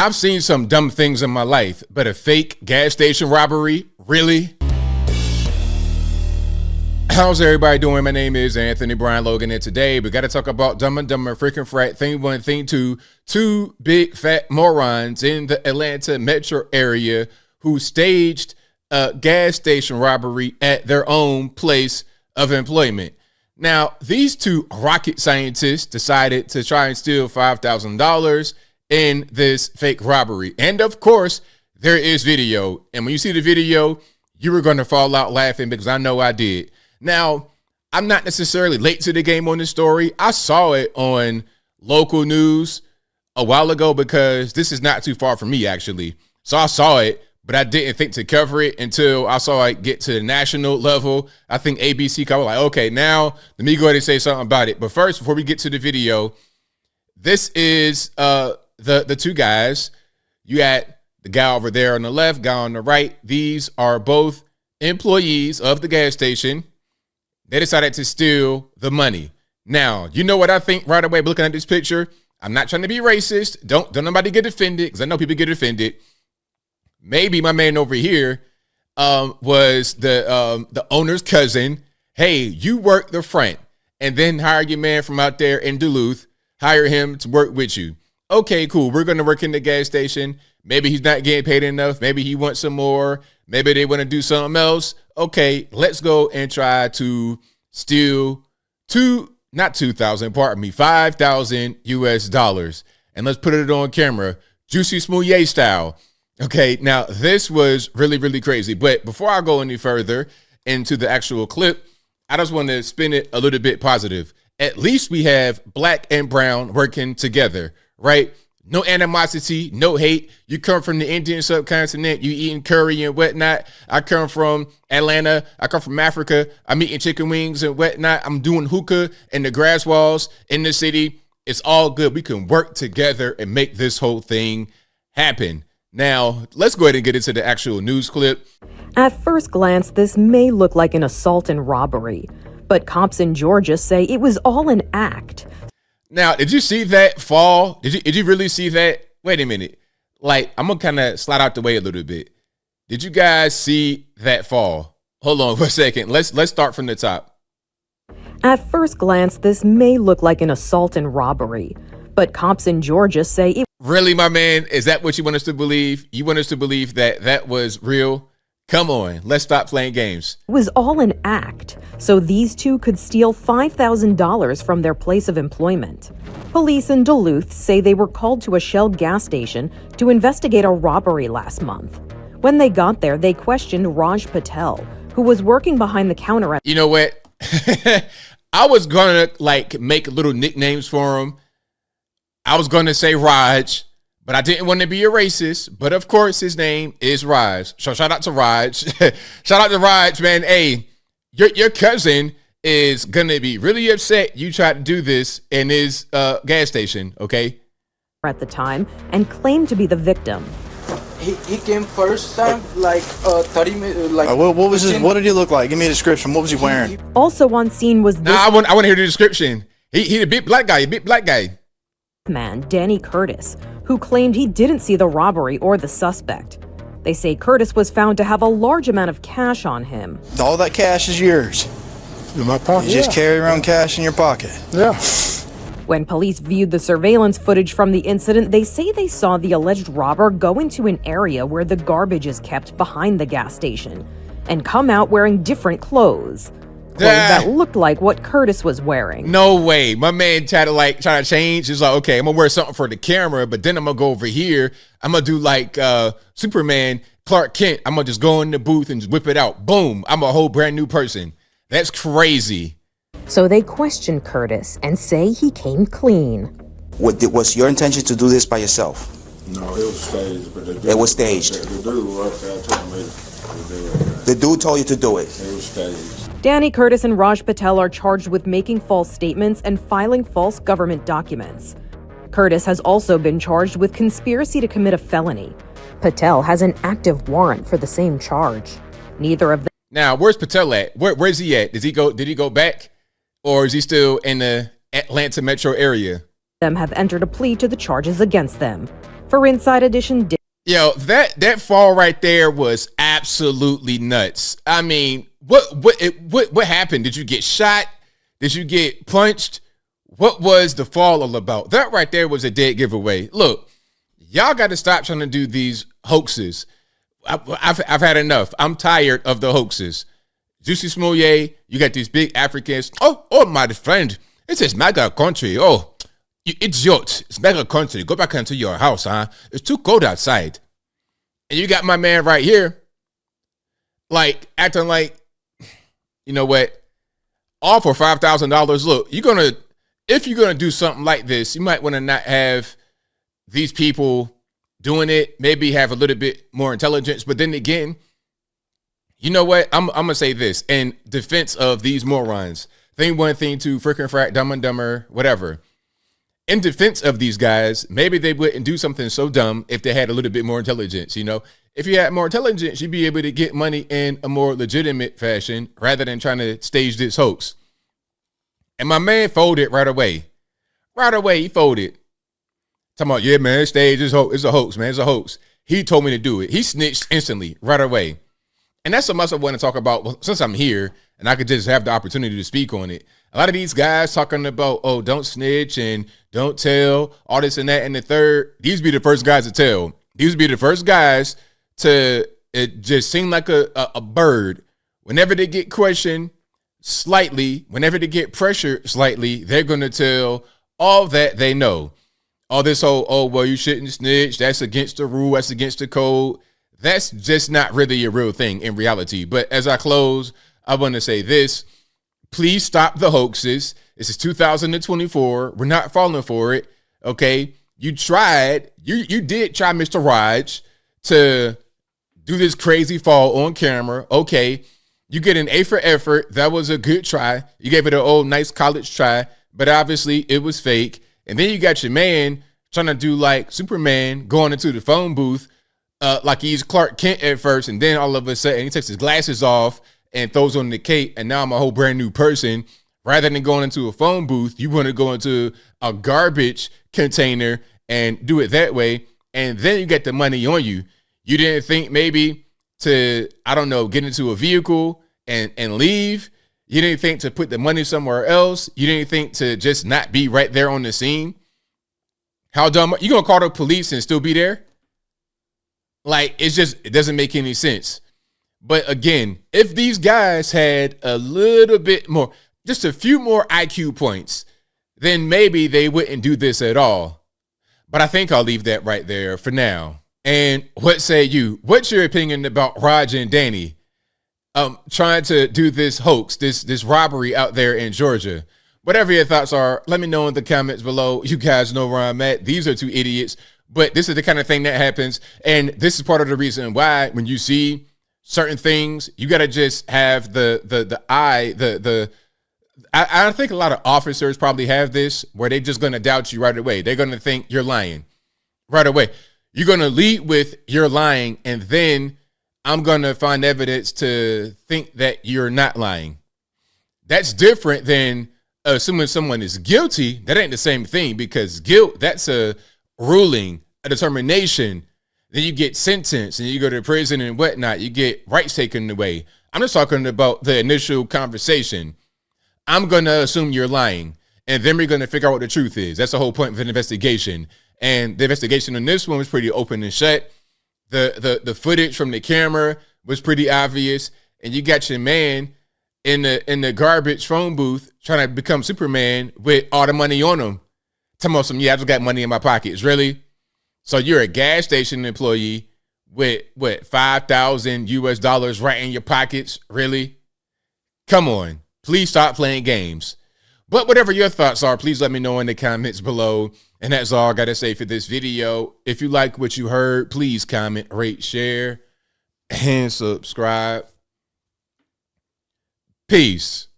I've seen some dumb things in my life, but a fake gas station robbery? Really? How's everybody doing? My name is Anthony Brian Logan, and today we got to talk about Dumb and Dumber, freaking frat, thing one, thing two, two big fat morons in the Atlanta metro area who staged a gas station robbery at their own place of employment. Now, these two rocket scientists decided to try and steal $5,000 in this fake robbery. And of course, there is video. And when you see the video, you were going to fall out laughing because I know I did. Now, I'm not necessarily late to the game on this story. I saw it on local news a while ago because this is not too far from me, actually. So I saw it, but I didn't think to cover it until I saw it get to the national level. I think ABC covered, like, okay, now let me go ahead and say something about it. But first, before we get to the video, this is the two guys. You got the guy over there on the left, guy on the right. These are both employees of the gas station. They decided to steal the money. Now, you know what I think right away looking at this picture? I'm not trying to be racist. Don't nobody get offended, because I know people get offended. Maybe my man over here was the owner's cousin. Hey, you work the front and then hire your man from out there in Duluth, hire him to work with you. Okay, cool. We're going to work in the gas station. Maybe he's not getting paid enough. Maybe he wants some more. Maybe they want to do something else. Okay, let's go and try to steal $5,000 US. And let's put it on camera, Juicy Smouye style. Okay, now this was really, really crazy. But before I go any further into the actual clip, I just want to spin it a little bit positive. At least we have black and brown working together, right? No animosity, no hate. You come from the Indian subcontinent, you eating curry and whatnot. I come from Atlanta. I come from Africa. I'm eating chicken wings and whatnot. I'm doing hookah in the grass walls in the city. It's all good. We can work together and make this whole thing happen. Now, let's go ahead and get into the actual news clip. At first glance, this may look like an assault and robbery, but cops in Georgia say it was all an act. Now, did you see that fall? Did you really see that? Wait a minute. Like, I'm going to kind of slide out the way a little bit. Did you guys see that fall? Hold on for a second. Let's start from the top. At first glance, this may look like an assault and robbery, but cops in Georgia say it. Really, my man? Is that what you want us to believe? You want us to believe that that was real? Come on, let's stop playing games. It was all an act, so these two could steal $5,000 from their place of employment. Police in Duluth say they were called to a Shell gas station to investigate a robbery last month. When they got there, they questioned Raj Patel, who was working behind the counter at— You know what? I was gonna make little nicknames for him. I was gonna say Raj, but I didn't want to be a racist. But of course, his name is Raj. So shout out to Raj. Shout out to Raj, man. Hey, your cousin is gonna be really upset you tried to do this in his gas station. Okay. At the time, and claimed to be the victim. He came first time 30 minutes. What was his? What did he look like? Give me a description. What was he wearing? Also on scene was this. I want to hear the description. He a big black guy. Man, Danny Curtis, who claimed he didn't see the robbery or the suspect. They say Curtis was found to have a large amount of cash on him. All that cash is yours. In my pocket. You just carry around cash in your pocket. Yeah. When police viewed the surveillance footage from the incident, they say they saw the alleged robber go into an area where the garbage is kept behind the gas station and come out wearing different clothes. That looked like what Curtis was wearing. No way. My man tried to change. He's like, okay, I'm gonna wear something for the camera, but then I'm gonna go over here. I'm gonna do like Superman, Clark Kent. I'm gonna just go in the booth and just whip it out. Boom. I'm a whole brand new person. That's crazy. So they questioned Curtis and say he came clean. Was your intention to do this by yourself? No, it was staged. But it was staged. The dude was up there told me to do it. The dude told you to do it? It was staged. Danny Curtis and Raj Patel are charged with making false statements and filing false government documents. Curtis has also been charged with conspiracy to commit a felony. Patel has an active warrant for the same charge. Neither of them. Now, where's Patel at? Where's he at? Did he go back? Or is he still in the Atlanta metro area? Them have entered a plea to the charges against them. For Inside Edition. Yo, that fall right there was absolutely nuts. I mean, what happened? Did you get shot? Did you get punched? What was the fall all about? That right there was a dead giveaway. Look, y'all got to stop trying to do these hoaxes. I've had enough. I'm tired of the hoaxes. Juicy Smouye, you got these big Africans. Oh, my friend, it's this mega country. Oh, you idiot. It's mega country. Go back into your house, huh? It's too cold outside. And you got my man right here, like, acting like, you know what? All for $5,000. Look, if you're gonna do something like this, you might want to not have these people doing it. Maybe have a little bit more intelligence. But then again, you know what? I'm gonna say this in defense of these morons. Thing one, thing two, freaking frack, Dumb and Dumber, whatever. In defense of these guys, maybe they wouldn't do something so dumb if they had a little bit more intelligence. You know, if you had more intelligence, you'd be able to get money in a more legitimate fashion rather than trying to stage this hoax. And my man folded right away. Right away, he folded. Talking about, yeah, man, stage is it's a hoax, man. It's a hoax. He told me to do it. He snitched instantly, right away. And that's something else I want to talk about. Well, since I'm here and I could just have the opportunity to speak on it. A lot of these guys talking about, oh, don't snitch and don't tell, all this and that and the third. These be the first guys to tell. These be the first guys to it just seem like a bird. Whenever they get questioned slightly, whenever they get pressured slightly, they're going to tell all that they know. All this whole, oh, well, you shouldn't snitch. That's against the rule. That's against the code. That's just not really a real thing in reality. But as I close, I want to say this. Please stop the hoaxes. This is 2024. We're not falling for it. Okay. You tried. You did try, Mr. Raj, to do this crazy fall on camera. Okay. You get an A for effort. That was a good try. You gave it an old nice college try, but obviously it was fake. And then you got your man trying to do like Superman going into the phone booth like he's Clark Kent at first. And then all of a sudden he takes his glasses off and throws on the cape. And now I'm a whole brand new person. Rather than going into a phone booth, you want to go into a garbage container and do it that way. And then you get the money on you. You didn't think maybe to, I don't know, get into a vehicle and leave. You didn't think to put the money somewhere else. You didn't think to just not be right there on the scene. How dumb? You gonna call the police and still be there? Like, it doesn't make any sense. But again, if these guys had a little bit more, just a few more IQ points, then maybe they wouldn't do this at all. But I think I'll leave that right there for now. And what say you? What's your opinion about Raj and Danny trying to do this hoax, this robbery out there in Georgia? Whatever your thoughts are, let me know in the comments below. You guys know where I'm at. These are two idiots, but this is the kind of thing that happens. And this is part of the reason why when you see certain things, you got to just have I think a lot of officers probably have this where they're just going to doubt you right away. They're going to think you're lying right away. You're going to lead with you're lying, and then I'm going to find evidence to think that you're not lying. That's different than assuming someone is guilty. That ain't the same thing, because guilt, that's a ruling, a determination. Then you get sentenced and you go to prison and whatnot. You get rights taken away. I'm just talking about the initial conversation. I'm going to assume you're lying, and then we're going to figure out what the truth is. That's the whole point of an investigation. And the investigation on this one was pretty open and shut. The footage from the camera was pretty obvious. And you got your man in the garbage phone booth trying to become Superman with all the money on him. Tell me some, yeah, I just got money in my pockets. Really? So you're a gas station employee with what, $5,000 right in your pockets? Really? Come on. Please stop playing games. But whatever your thoughts are, please let me know in the comments below. And that's all I got to say for this video. If you like what you heard, please comment, rate, share, and subscribe. Peace.